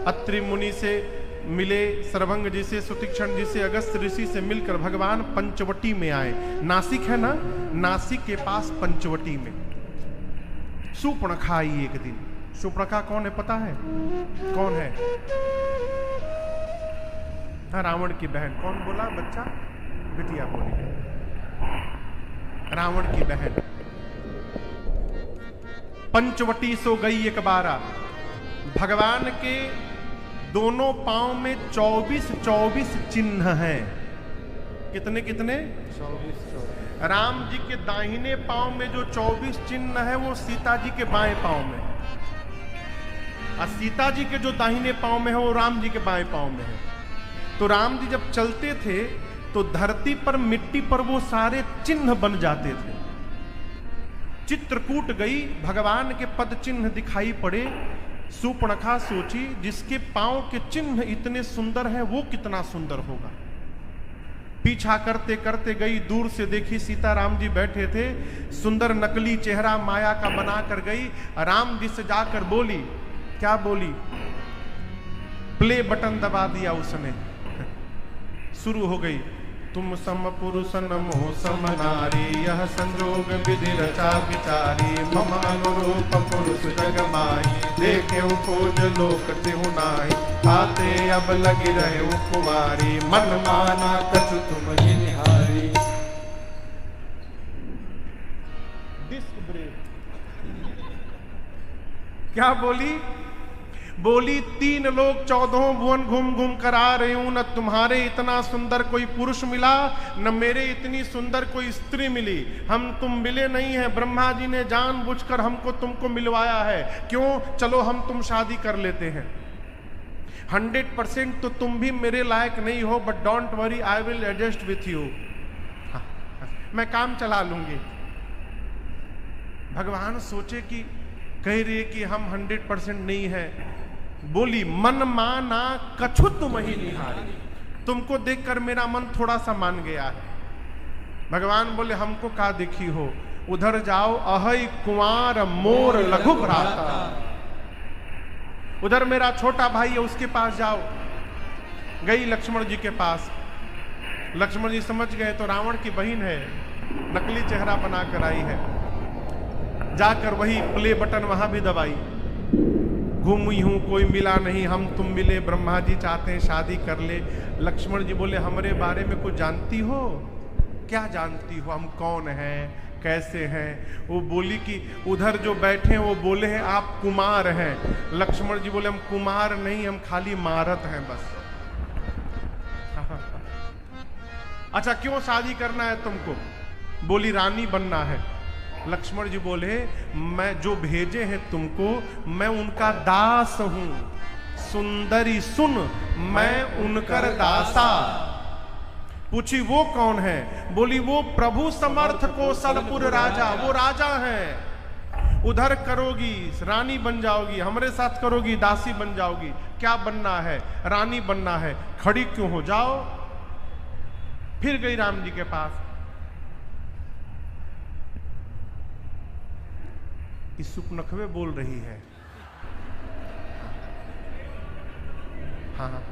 अत्रि मुनि से मिले, सरभंग जी से, सुतीक्षण जी से, अगस्त ऋषि से मिलकर भगवान पंचवटी में आए। नासिक है ना, नासिक के पास पंचवटी में शूर्पणखा आई एक दिन। शूर्पणखा कौन है पता है? कौन है? हाँ, रावण की बहन। कौन बोला बच्चा? बिटिया बोली, रावण की बहन। पंचवटी सो गई एक बारा। भगवान के दोनों पांव में 24 चिन्ह हैं। कितने कितने? 24। राम जी के दाहिने पांव में जो 24 चिन्ह है वो सीता जी के बाएं पांव में, और सीता जी के जो दाहिने पांव में है वो राम जी के बाएं पांव में है। तो राम जी जब चलते थे तो धरती पर, मिट्टी पर वो सारे चिन्ह बन जाते थे। चित्रकूट गई, भगवान के पद चिन्ह दिखाई पड़े। शूर्पणखा सोची जिसके पांव के चिन्ह इतने सुंदर हैं वो कितना सुंदर होगा। पीछा करते करते गई, दूर से देखी सीता राम जी बैठे थे। सुंदर नकली चेहरा माया का बना कर गई, राम जी से जाकर बोली। क्या बोली? प्ले बटन दबा दिया उसने। शुरू हो गई। तुम सम पुरुष नमो सम नारी, यह संजोग विधि रचा विचारी। मम अनुरूप पुरुष जग माई, देखे खोज लोक तिहु नाई। आते अब लगी रहे कुमारी, मन माना कछु तुम ही निहारी। क्या बोली? बोली 3 लोग 14 भुवन घूम घूम कर आ रहे हूं, न तुम्हारे इतना सुंदर कोई पुरुष मिला, न मेरे इतनी सुंदर कोई स्त्री मिली। हम तुम मिले नहीं हैं, ब्रह्मा जी ने जानबूझकर हमको तुमको मिलवाया है। क्यों? चलो हम तुम शादी कर लेते हैं। 100% तो तुम भी मेरे लायक नहीं हो, but don't worry, I will adjust with you. मैं काम चला लूंगी। भगवान सोचे कि कह रही कि हम 100% नहीं है। बोली मन माना कछु तुम ही निहारी, तुमको देखकर मेरा मन थोड़ा सा मान गया है। भगवान बोले हमको का देखी हो, उधर जाओ, अहै कुंवार मोर लघु भ्राता। उधर मेरा छोटा भाई है, उसके पास जाओ। गई लक्ष्मण जी के पास। लक्ष्मण जी समझ गए तो रावण की बहन है, नकली चेहरा बनाकर आई है। जाकर वही प्ले बटन वहां भी दबाई। घूमी हूं, कोई मिला नहीं, हम तुम मिले, ब्रह्मा जी चाहते हैं शादी कर ले। लक्ष्मण जी बोले हमारे बारे में कुछ जानती हो? क्या जानती हो? हम कौन हैं, कैसे हैं? वो बोली कि उधर जो बैठे हैं वो बोले हैं आप कुमार हैं। लक्ष्मण जी बोले हम कुमार नहीं, हम खाली मारत हैं बस। अच्छा क्यों शादी करना है तुमको? बोली रानी बनना है। लक्ष्मण जी बोले मैं जो भेजे हैं तुमको, मैं उनका दास हूं। सुंदरी सुन, मैं उनकर दासा। पूछी वो कौन है? बोली वो प्रभु समर्थ कौशलपुर राजा, वो राजा हैं। उधर करोगी रानी बन जाओगी, हमारे साथ करोगी दासी बन जाओगी। क्या बनना है? रानी बनना है। खड़ी क्यों हो जाओ। फिर गई राम जी के पास। इस सुपनखवे बोल रही है। हाँ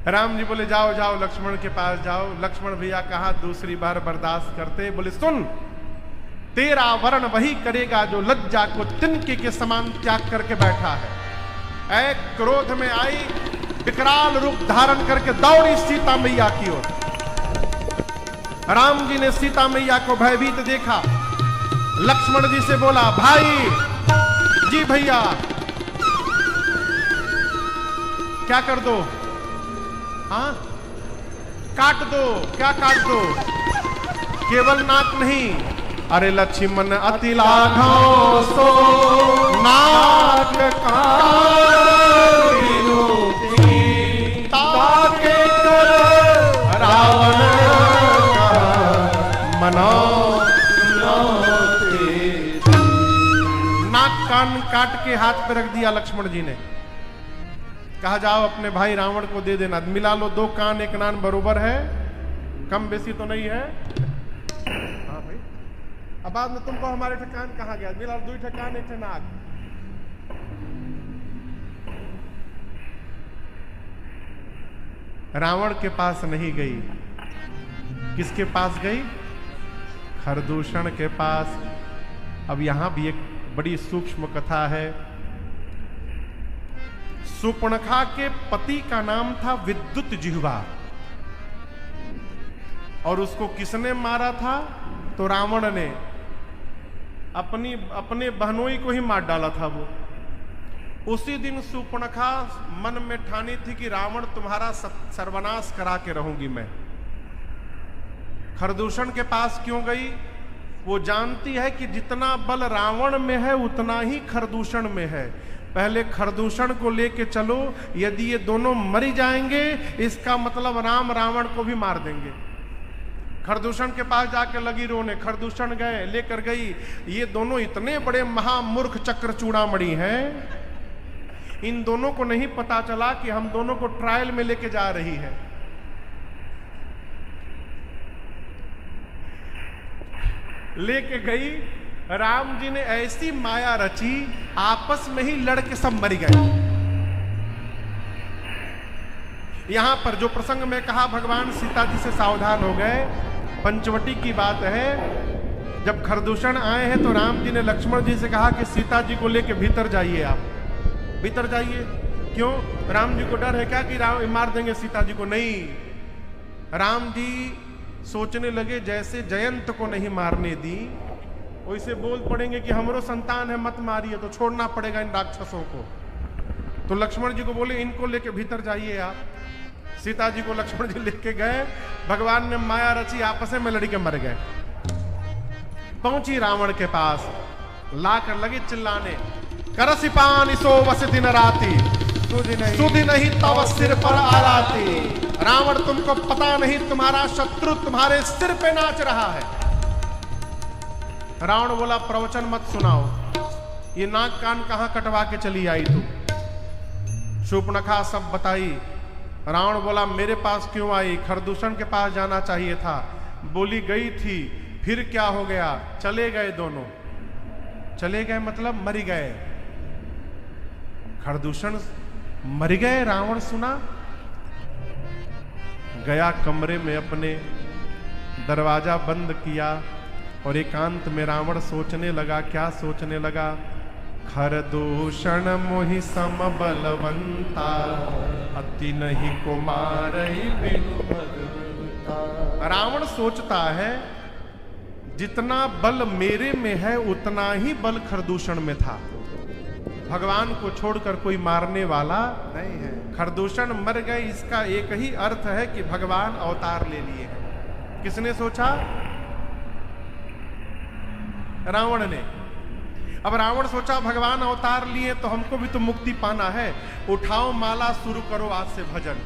राम जी बोले जाओ जाओ लक्ष्मण के पास जाओ। लक्ष्मण भैया कहा दूसरी बार बर्दाश्त करते। बोले सुन, तेरा वर्ण वही करेगा जो लज्जा को तिनके के समान त्याग करके बैठा है। एक क्रोध में आई, विकराल रूप धारण करके दौड़ी सीता मैया की ओर। राम जी ने सीता मैया को भयभीत देखा। लक्ष्मण जी से बोला भाई जी भैया क्या कर दो? हाँ काट दो। क्या काट दो? केवल नाक नहीं, अरे लक्ष्मण अति लाघव सो नाक ताके कर रावण मनो। नाक कान काट के हाथ पे रख दिया लक्ष्मण जी ने। कहा जाओ अपने भाई रावण को दे देना। मिला लो, 2 कान 1 नान बरोबर है, कम बेसी तो नहीं है। हाँ भाई, अब बाद में तुमको हमारे ठकान कहा गया। मिला 2 ठकान 1 नाक। रावण के पास नहीं गई। किसके पास गई? खरदूषण के पास। अब यहां भी एक बड़ी सूक्ष्म कथा है। शूर्पणखा के पति का नाम था विद्युत जिह्वा, और उसको किसने मारा था? तो रावण ने अपने बहनोई को ही मार डाला था। वो उसी दिन शूर्पणखा मन में ठानी थी कि रावण तुम्हारा सर्वनाश करा के रहूंगी मैं। खरदूषण के पास क्यों गई? वो जानती है कि जितना बल रावण में है उतना ही खरदूषण में है। पहले खरदूषण को लेके चलो, यदि ये दोनों मर जाएंगे इसका मतलब राम रावण को भी मार देंगे। खरदूषण के पास जाकर लगी रोने। खरदूषण गए, लेकर गई। ये दोनों इतने बड़े महामूर्ख चक्र चूड़ामणि हैं, इन दोनों को नहीं पता चला कि हम दोनों को ट्रायल में लेके जा रही है। लेके गई। राम जी ने ऐसी माया रची, आपस में ही लड़के सब मर गए। यहां पर जो प्रसंग में कहा, भगवान सीता जी से सावधान हो गए। पंचवटी की बात है। जब खरदूषण आए हैं तो राम जी ने लक्ष्मण जी से कहा कि सीता जी को लेके भीतर जाइए, आप भीतर जाइए। क्यों? राम जी को डर है क्या कि राम मार देंगे सीता जी को? नहीं। राम जी सोचने लगे जैसे जयंत को नहीं मारने दी वैसे बोल पड़ेंगे कि हमरो संतान है, मत मारिए, तो छोड़ना पड़ेगा इन राक्षसों को। तो लक्ष्मण जी को बोले इनको लेके भीतर जाइए आप। सीता जी को लक्ष्मण जी लेके गए। भगवान ने माया रची, आपस में लड़के मर गए। पहुंची रावण के पास, लाकर लगे चिल्लाने, करसी पानी सो वस दिन राती, सुधि नहीं तव सिर पर आलाती। रावण तुमको पता नहीं तुम्हारा शत्रु तुम्हारे सिर पे नाच रहा है। रावण बोला प्रवचन मत सुनाओ, ये नाक कान कहां कटवा के चली आई तू? शूर्पणखा सब बताई। रावण बोला मेरे पास क्यों आई? खरदूषण के पास जाना चाहिए था। बोली गई थी, फिर क्या हो गया? चले गए दोनों। चले गए मतलब मर गए। खरदूषण मर गए। रावण सुना, गया कमरे में अपने, दरवाजा बंद किया और एकांत में रावण सोचने लगा। क्या सोचने लगा? खरदूषण मोहि सम बलवंता, अति नहीं कुमार बिनु भगवंता। रावण सोचता है जितना बल मेरे में है उतना ही बल खरदूषण में था। भगवान को छोड़कर कोई मारने वाला नहीं है। खरदूषण मर गए, इसका एक ही अर्थ है कि भगवान अवतार ले लिए हैं। किसने सोचा? रावण ने। अब रावण सोचा भगवान अवतार लिए तो हमको भी तो मुक्ति पाना है। उठाओ माला, शुरू करो आज से भजन।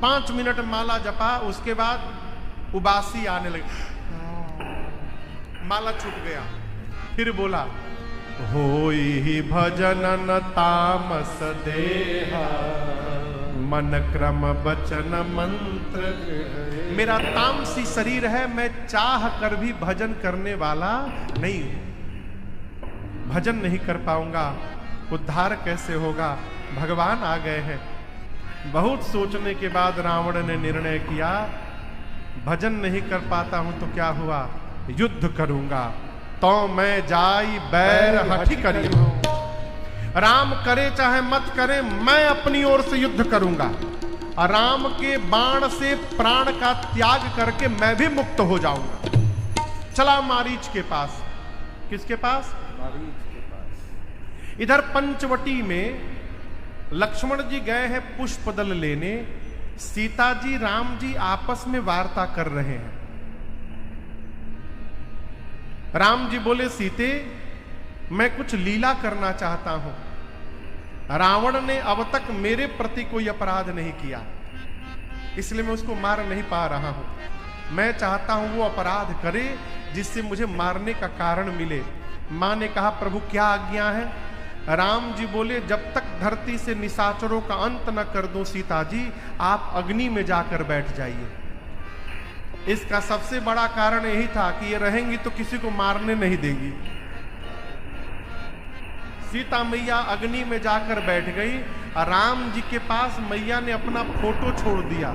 5 मिनट माला जपा, उसके बाद उबासी आने लगी, माला छूट गया। फिर बोला होई भजन तामस देहा, मन क्रम बचन मंत्र। मेरा तामसी शरीर है, मैं चाह कर भी भजन करने वाला नहीं हूं। भजन नहीं कर पाऊंगा, उद्धार कैसे होगा? भगवान आ गए हैं। बहुत सोचने के बाद रावण ने निर्णय किया भजन नहीं कर पाता हूं तो क्या हुआ? युद्ध करूंगा। तो मैं जाई बैर हठी करी, राम करे चाहे मत करे, मैं अपनी ओर से युद्ध करूंगा। राम के बाण से प्राण का त्याग करके मैं भी मुक्त हो जाऊंगा। चला मारीच के पास। किसके पास? मारीच के पास। इधर पंचवटी में लक्ष्मण जी गए हैं पुष्प दल लेने। सीता जी राम जी आपस में वार्ता कर रहे हैं। राम जी बोले सीते मैं कुछ लीला करना चाहता हूं। रावण ने अब तक मेरे प्रति कोई अपराध नहीं किया, इसलिए मैं उसको मार नहीं पा रहा हूं। मैं चाहता हूं वो अपराध करे जिससे मुझे मारने का कारण मिले। मां ने कहा प्रभु क्या आज्ञा है? राम जी बोले जब तक धरती से निशाचरों का अंत न कर दूं सीता जी, आप अग्नि में जाकर बैठ जाइए। इसका सबसे बड़ा कारण यही था कि ये रहेंगी तो किसी को मारने नहीं देगी। सीता मैया अग्नि में जाकर बैठ गई। राम जी के पास मैया ने अपना फोटो छोड़ दिया,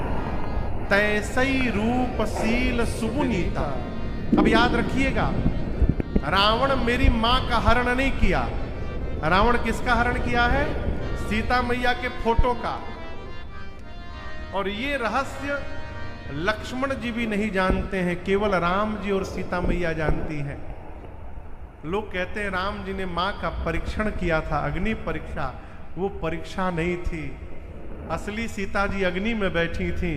तैसई रूप सील सुगुनीता। अब याद रखिएगा, रावण मेरी मां का हरण नहीं किया। रावण किसका हरण किया है? सीता मैया के फोटो का। और ये रहस्य लक्ष्मण जी भी नहीं जानते हैं, केवल राम जी और सीता मैया जानती हैं। लोग कहते हैं राम जी ने मां का परीक्षण किया था, अग्नि परीक्षा। वो परीक्षा नहीं थी, असली सीता जी अग्नि में बैठी थी,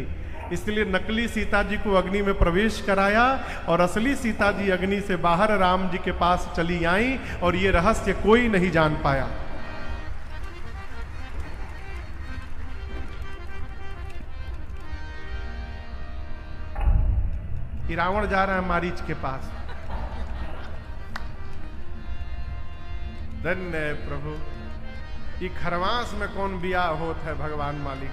इसलिए नकली सीता जी को अग्नि में प्रवेश कराया और असली सीता जी अग्नि से बाहर राम जी के पास चली आई, और ये रहस्य कोई नहीं जान पाया। रावण जा रहा है मारीच के पास। धन्य है प्रभु, ये खरवास में कौन बिया होत है भगवान मालिक।